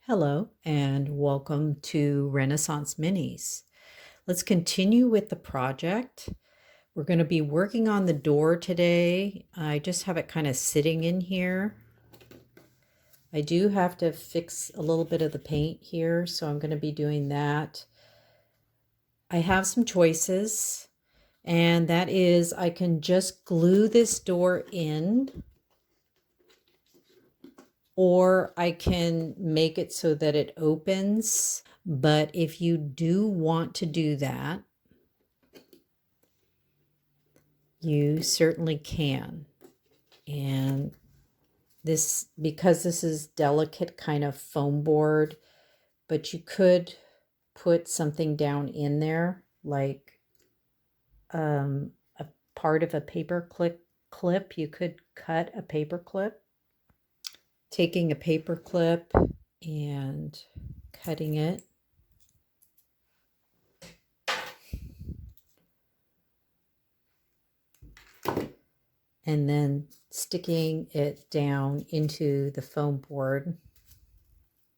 Hello and welcome to Renaissance Minis. Let's continue with the project. We're going to be working on the door today. I just have it kind of sitting in here. I do have to fix a little bit of the paint here, so I'm going to be doing that. I have some choices, and that is I can just glue this door in, or I can make it so that it opens. But if you do want to do that, you certainly can. And this, because this is delicate kind of foam board, but you could put something down in there, like a part of a paper clip. You could cut a paper clip. Taking a paper clip and cutting it. And then sticking it down into the foam board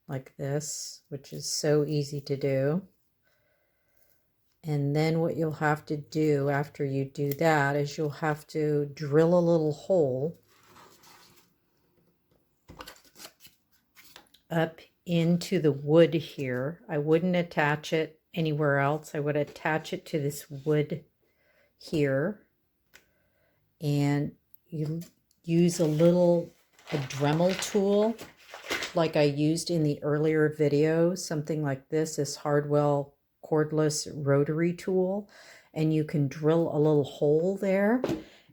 like this, which is so easy to do. And then what you'll have to do after you do that is you'll have to drill a little hole up into the wood here. I wouldn't attach it anywhere else. I would attach it to this wood here. And you use a Dremel tool like I used in the earlier video, something like this Hardwell cordless rotary tool, and you can drill a little hole there,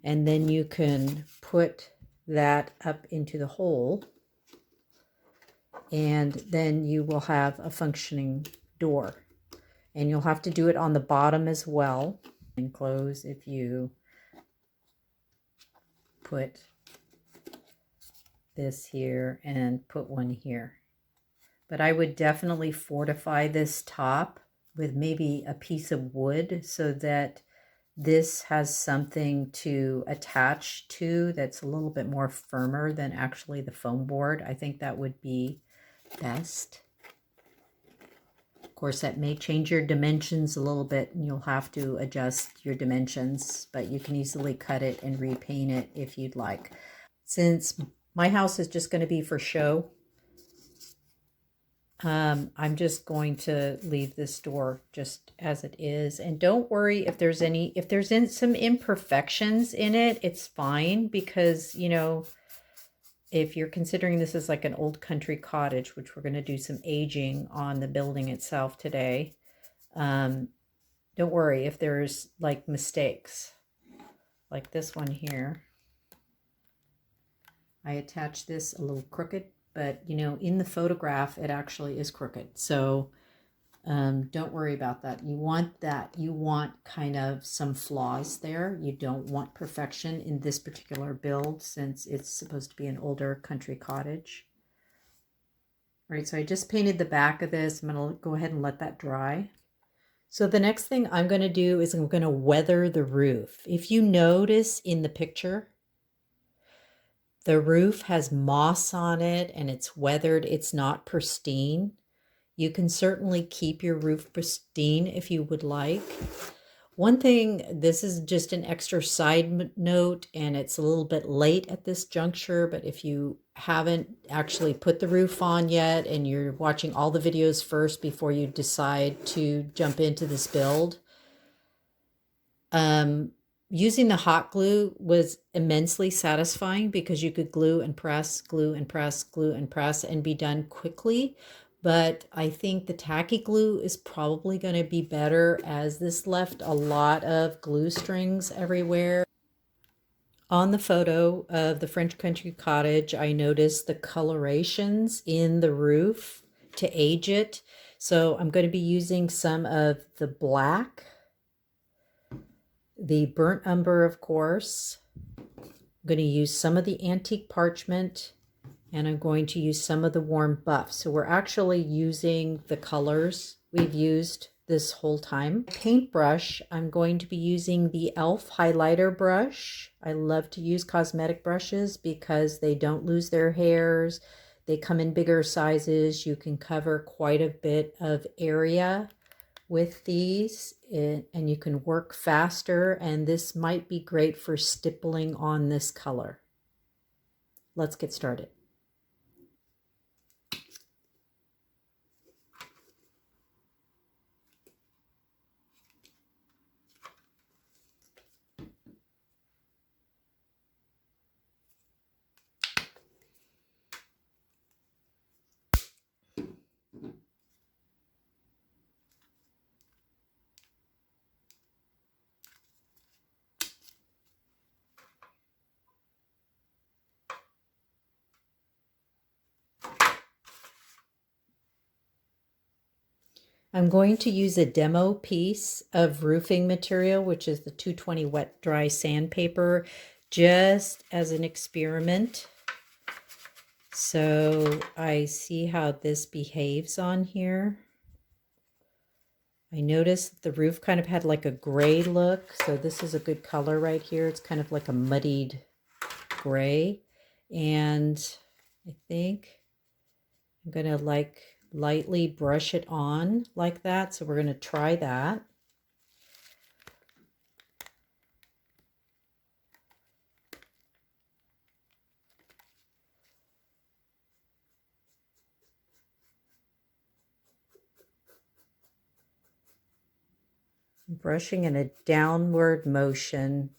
and then you can put that up into the hole, and then you will have a functioning door. And you'll have to do it on the bottom as well, and close if you put this here and put one here. But I would definitely fortify this top with maybe a piece of wood so that this has something to attach to that's a little bit more firmer than actually the foam board. I think that would be best. Of course, that may change your dimensions a little bit, and you'll have to adjust your dimensions, but you can easily cut it and repaint it if you'd like. Since my house is just going to be for show, I'm just going to leave this door just as it is. And don't worry if there's some imperfections in it, it's fine, because, you know, if you're considering this as like an old country cottage, which we're going to do some aging on the building itself today, don't worry if there's like mistakes. Like this one here. I attached this a little crooked, but you know, in the photograph, it actually is crooked. So don't worry about that. You want kind of some flaws there. You don't want perfection in this particular build since it's supposed to be an older country cottage. All right, so I just painted the back of this. I'm going to go ahead and let that dry. So the next thing I'm going to do is I'm going to weather the roof. If you notice in the picture, the roof has moss on it and it's weathered. It's not pristine. You can certainly keep your roof pristine if you would like. One thing, this is just an extra side note, and it's a little bit late at this juncture, but if you haven't actually put the roof on yet and you're watching all the videos first before you decide to jump into this build, using the hot glue was immensely satisfying because you could glue and press, glue and press, glue and press, and be done quickly. But I think the tacky glue is probably going to be better, as this left a lot of glue strings everywhere. On the photo of the French country cottage, I noticed the colorations in the roof to age it. So I'm going to be using some of the black, the burnt umber, of course. I'm going to use some of the antique parchment, and I'm going to use some of the warm buff. So we're actually using the colors we've used this whole time. Paintbrush, I'm going to be using the e.l.f. highlighter brush. I love to use cosmetic brushes because they don't lose their hairs. They come in bigger sizes. You can cover quite a bit of area with these, and you can work faster, and this might be great for stippling on this color. Let's get started. I'm going to use a demo piece of roofing material, which is the 220 wet dry sandpaper, just as an experiment. So I see how this behaves on here. I noticed the roof kind of had like a gray look. So this is a good color right here. It's kind of like a muddied gray. And I think I'm going to like lightly brush it on like that. So we're going to try that. Brushing in a downward motion.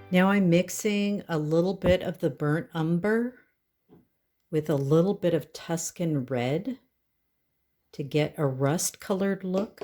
Now I'm mixing a little bit of the burnt umber with a little bit of Tuscan red to get a rust colored look.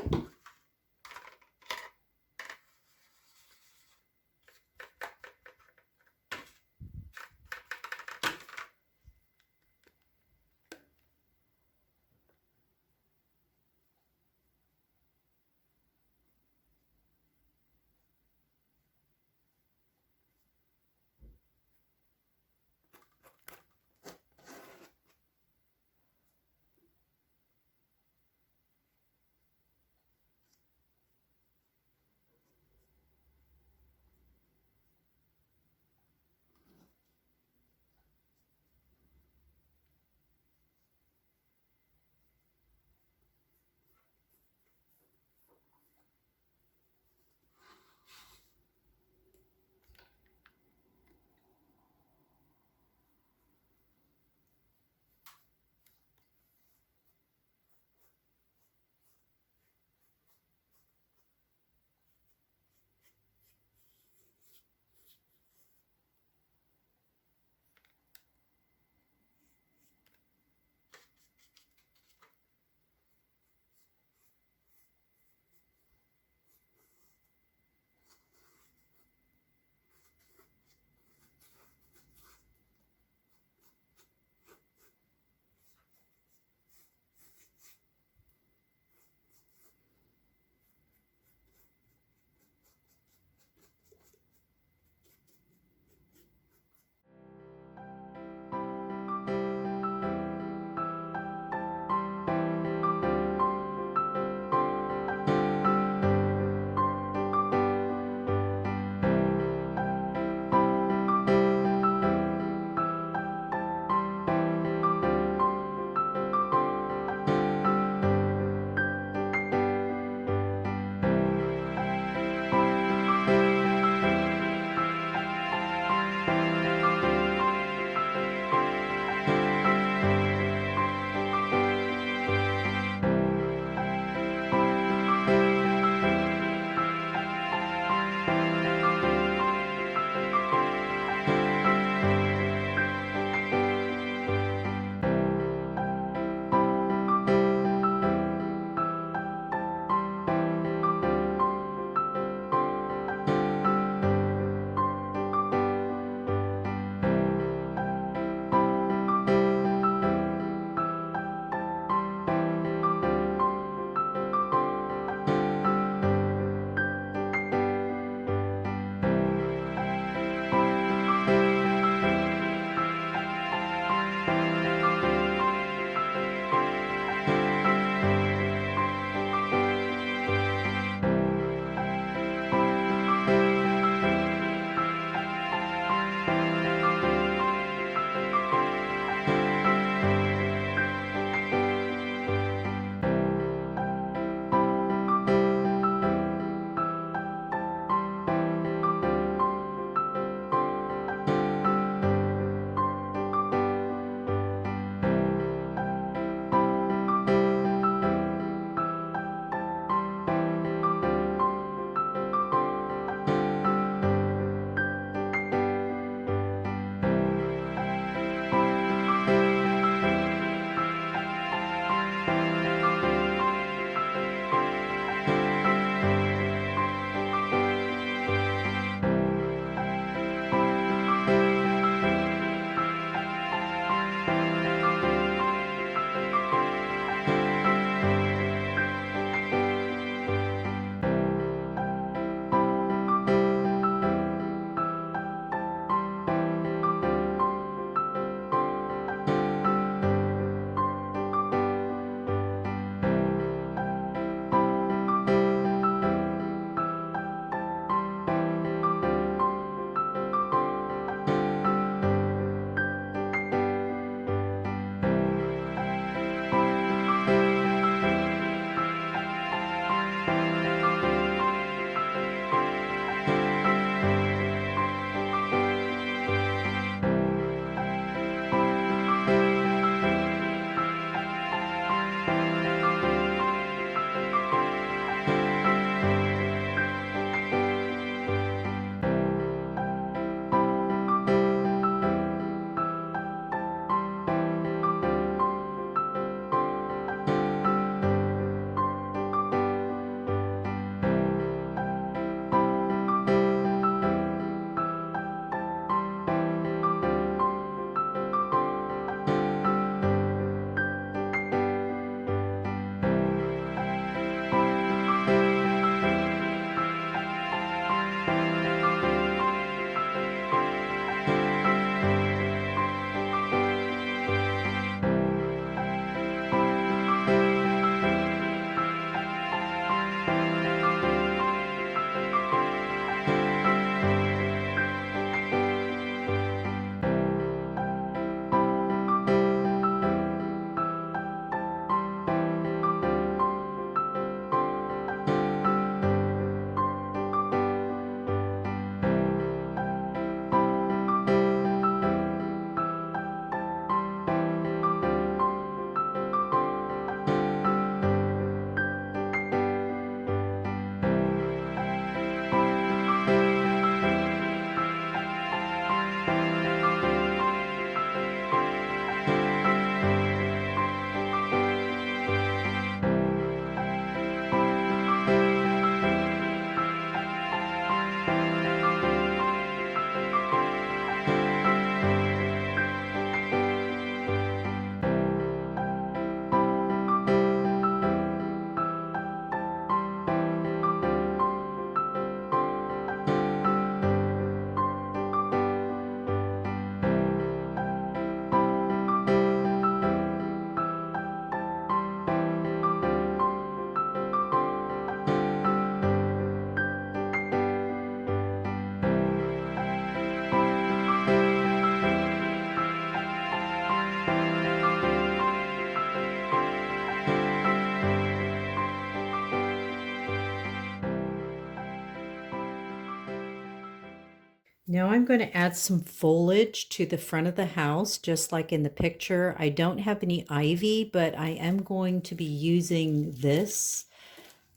Now I'm going to add some foliage to the front of the house, just like in the picture. I don't have any ivy, but I am going to be using this.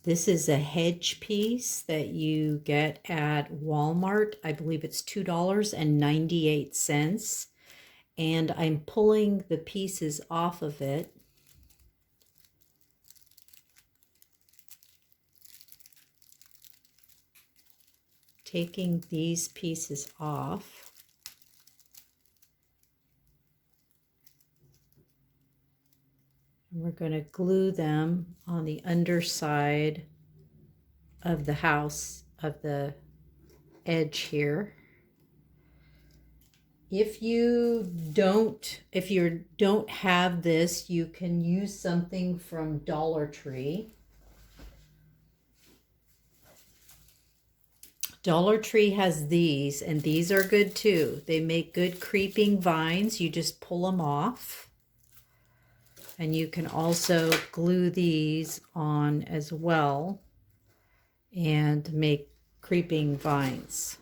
This is a hedge piece that you get at Walmart. I believe it's $2.98. And I'm pulling the pieces off of it. Taking these pieces off. And we're going to glue them on the underside of the house, of the edge here. If you don't have this, you can use something from Dollar Tree. Dollar Tree has these, and these are good too. They make good creeping vines. You just pull them off. And you can also glue these on as well and make creeping vines.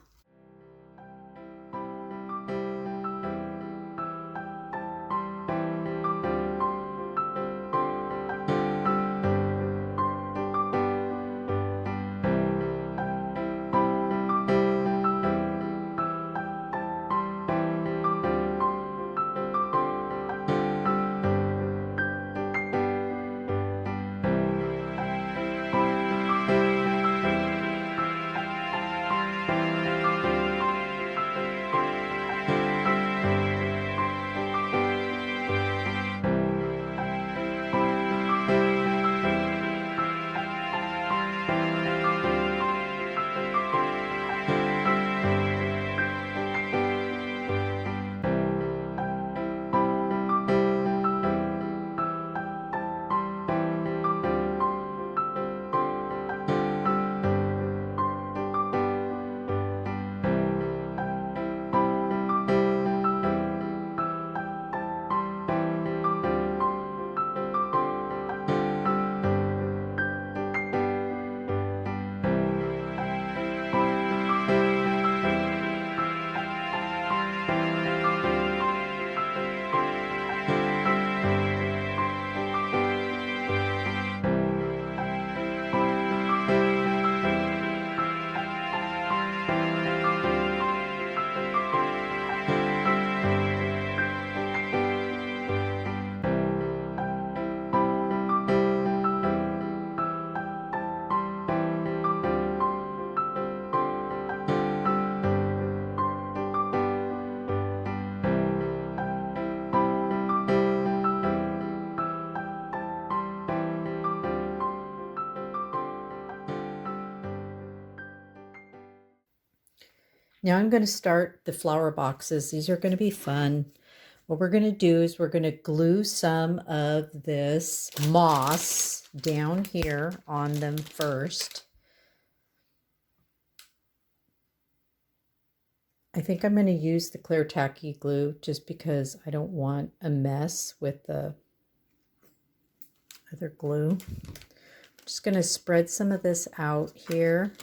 Now I'm going to start the flower boxes. These are going to be fun. What we're going to do is we're going to glue some of this moss down here on them first. I think I'm going to use the clear tacky glue just because I don't want a mess with the other glue. I'm just going to spread some of this out here.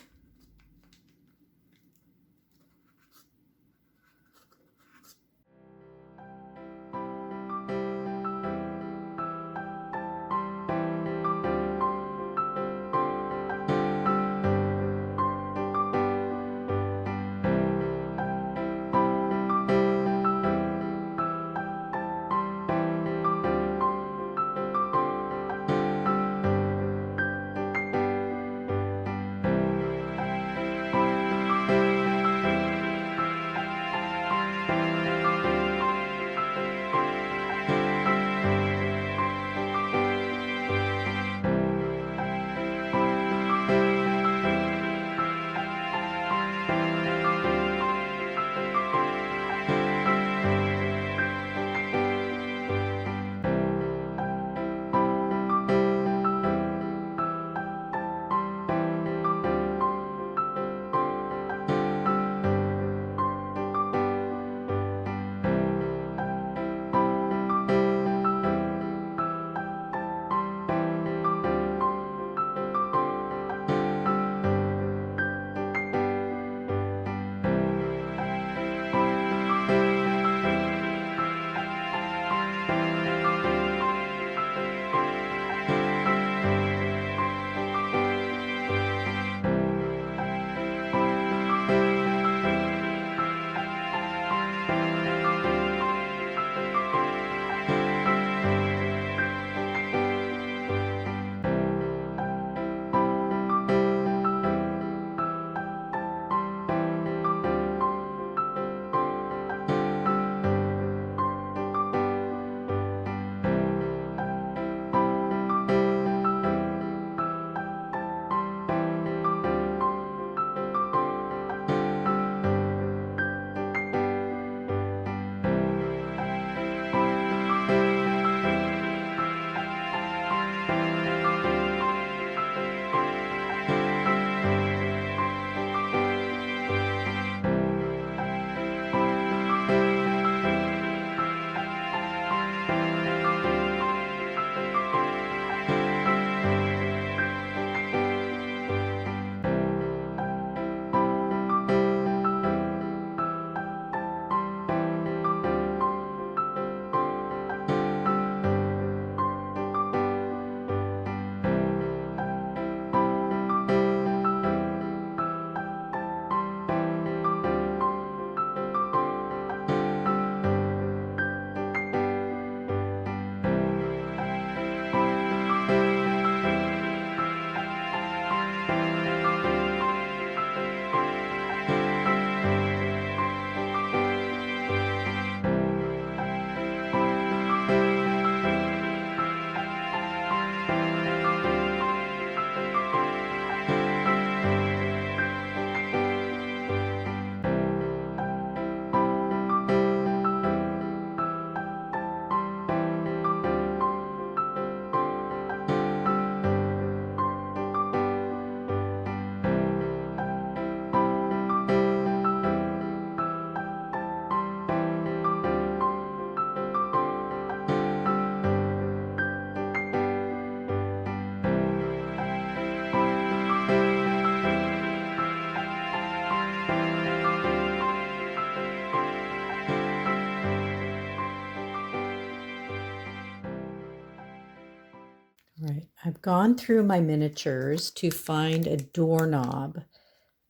I've gone through my miniatures to find a doorknob.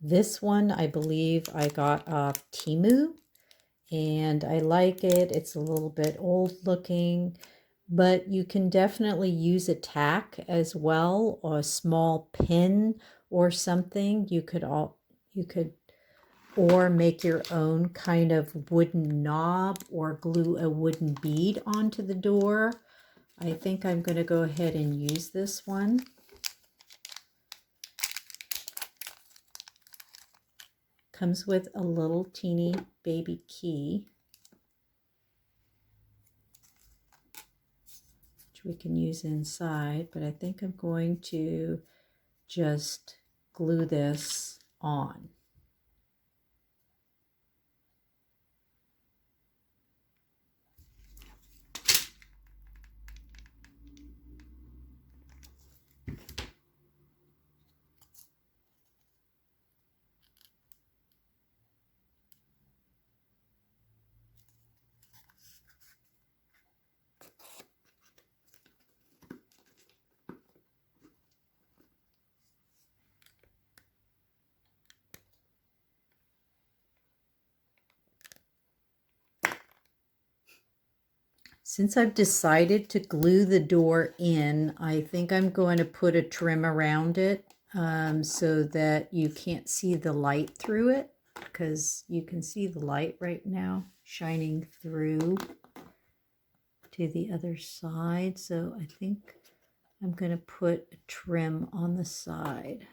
This one I believe I got off Temu, and I like it. It's a little bit old looking, but you can definitely use a tack as well, or a small pin or something. You could or make your own kind of wooden knob or glue a wooden bead onto the door. I think I'm going to go ahead and use this one. Comes with a little teeny baby key, which we can use inside, but I think I'm going to just glue this on. Since I've decided to glue the door in, I think I'm going to put a trim around it so that you can't see the light through it, because you can see the light right now shining through to the other side. So I think I'm going to put a trim on the side.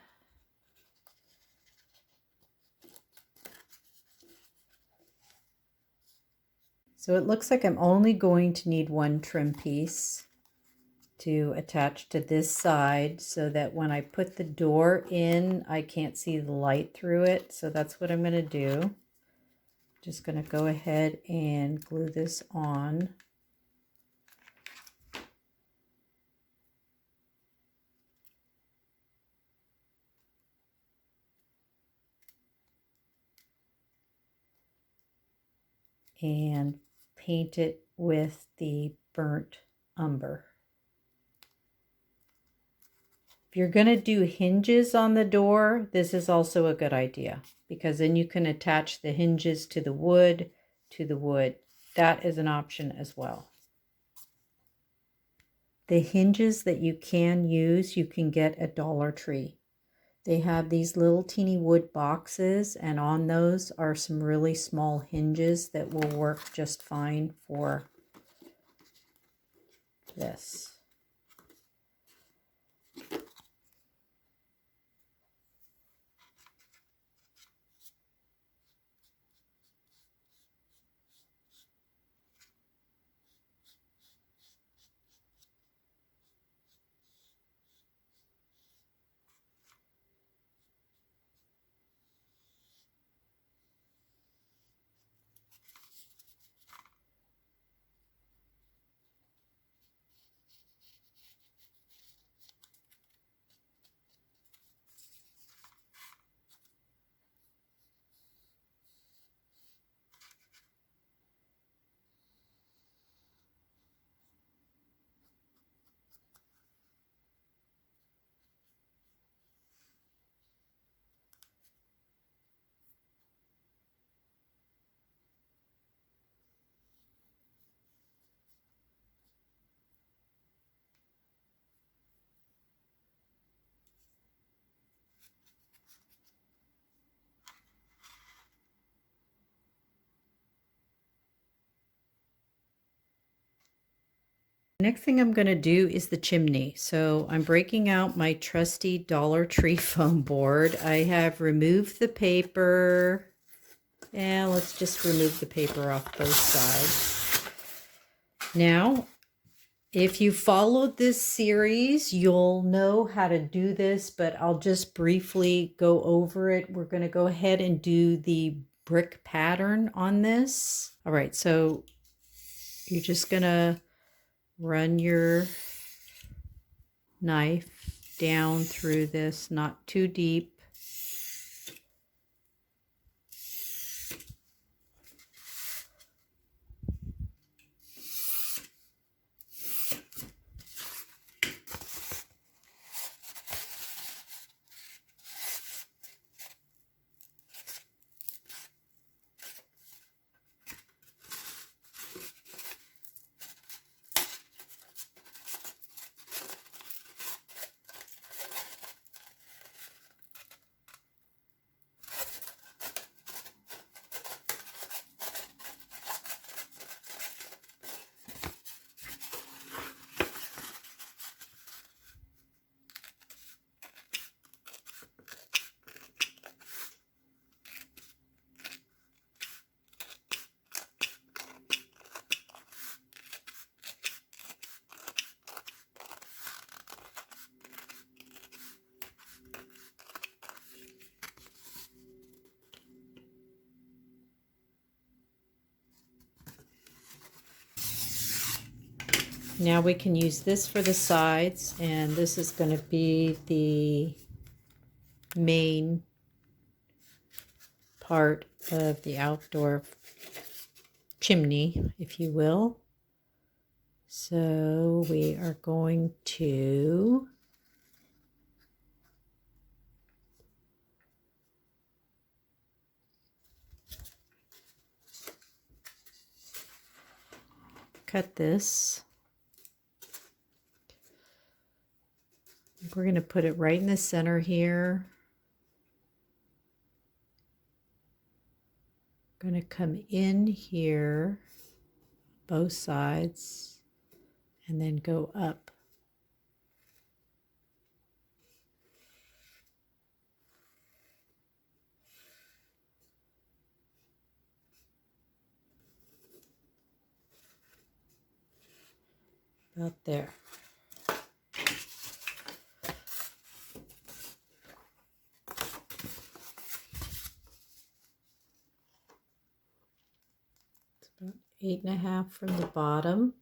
So it looks like I'm only going to need one trim piece to attach to this side so that when I put the door in, I can't see the light through it. So that's what I'm going to do. Just going to go ahead and glue this on. And paint it with the burnt umber. If you're going to do hinges on the door, this is also a good idea, because then you can attach the hinges to the wood, That is an option as well. The hinges that you can use, you can get at Dollar Tree. They have these little teeny wood boxes, and on those are some really small hinges that will work just fine for this. Next thing I'm going to do is the chimney. So I'm breaking out my trusty Dollar Tree foam board. I have removed the paper. And let's just remove the paper off both sides. Now, if you followed this series, you'll know how to do this, but I'll just briefly go over it. We're going to go ahead and do the brick pattern on this. All right, so you're just going to run your knife down through this, not too deep. Now we can use this for the sides, and this is going to be the main part of the outdoor chimney, if you will. So we are going to cut this. We're going to put it right in the center here. Going to come in here, both sides, and then go up. About there. It's about 8.5 from the bottom.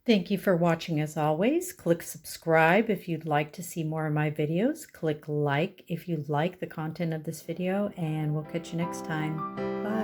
Thank you for watching as always. Click subscribe if you'd like to see more of my videos. Click like if you like the content of this video, and we'll catch you next time. Bye.